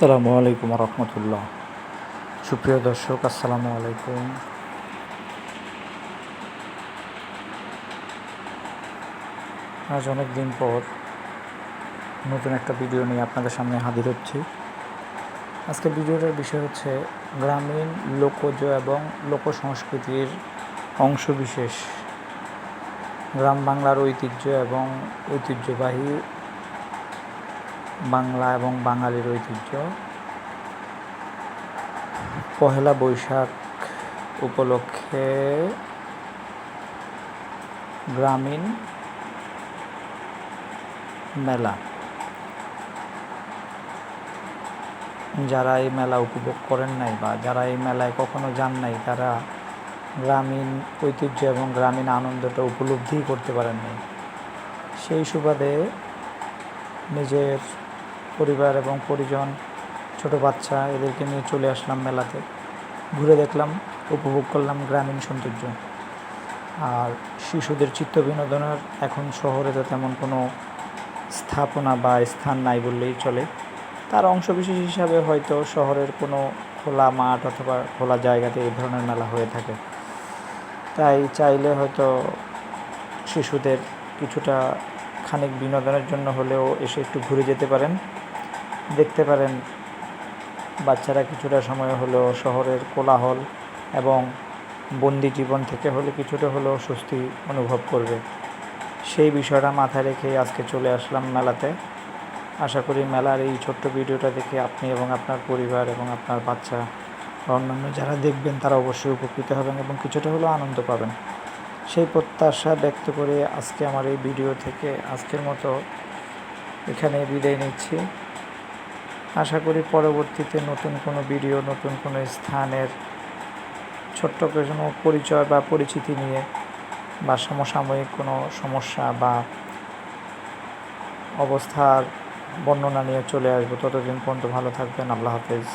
আসসালামু আলাইকুম রহমতুল্লাহ। সুপ্রিয় দর্শক, আসসালামু আলাইকুম। আজ অনেক দিন পর নতুন একটা ভিডিও নিয়ে আপনাদের সামনে হাজির হচ্ছি। আজকের ভিডিওটার বিষয় হচ্ছে গ্রামীণ লোকজ এবং লোক সংস্কৃতির অংশবিশেষ, গ্রাম বাংলার ঐতিহ্য এবং ঐতিহ্যবাহী বাংলা এবং বাঙালির ঐতিহ্য। পহেলা বৈশাখ উপলক্ষে গ্রামীণ মেলা, যারা এই মেলা উপভোগ করেন নাই বা যারা এই মেলায় কখনো যান নাই, তারা গ্রামীণ ঐতিহ্য এবং গ্রামীণ আনন্দটা উপলব্ধি করতে পারেন নাই। সেই সুবাদে নিজের পরিবার এবং পরিজন, ছোট বাচ্চা, এদেরকে নিয়ে চলে আসলাম মেলাতে। ঘুরে দেখলাম, উপভোগ করলাম গ্রামীণ সৌন্দর্য। আর শিশুদের চিত্ত বিনোদনের এখন শহরে তো তেমন কোনো স্থাপনা বা স্থান নাই বললেই চলে। তার অংশবিশেষ হিসাবে হয়তো শহরের কোনো খোলা মাঠ অথবা খোলা জায়গাতে এই ধরনের মেলা হয়ে থাকে। তাই চাইলে হয়তো শিশুদের কিছুটা খানিক বিনোদনের জন্য হলেও এসে একটু ঘুরে যেতে পারেন, দেখতে পারেন। বাচ্চারা কিছুটা সময় হলেও শহরের কোলাহল এবং বন্দি জীবন থেকে হলে কিছুটা হলেও স্বস্তি অনুভব করবে। সেই বিষয়টা মাথায় রেখেই আজকে চলে আসলাম মেলাতে। আশা করি মেলার এই ছোট্ট ভিডিওটা দেখে আপনি এবং আপনার পরিবার এবং আপনার বাচ্চা বা অন্যান্য যারা দেখবেন তারা অবশ্যই উপকৃত হবেন এবং কিছুটা হলেও আনন্দ পাবেন। সেই প্রত্যাশা ব্যক্ত করে আজকে আমার এই ভিডিও থেকে আজকের মতো এখানে বিদায় নিচ্ছি। আশা করি পরবর্তীতে নতুন কোনো ভিডিও, নতুন কোনো স্থানের ছোট্ট কোনো পরিচয় বা পরিচিতি নিয়ে বা সমসাময়িক কোনো সমস্যা বা অবস্থার বর্ণনা নিয়ে চলে আসবো। ততদিন পর্যন্ত ভালো থাকবেন। আল্লাহ হাফেজ।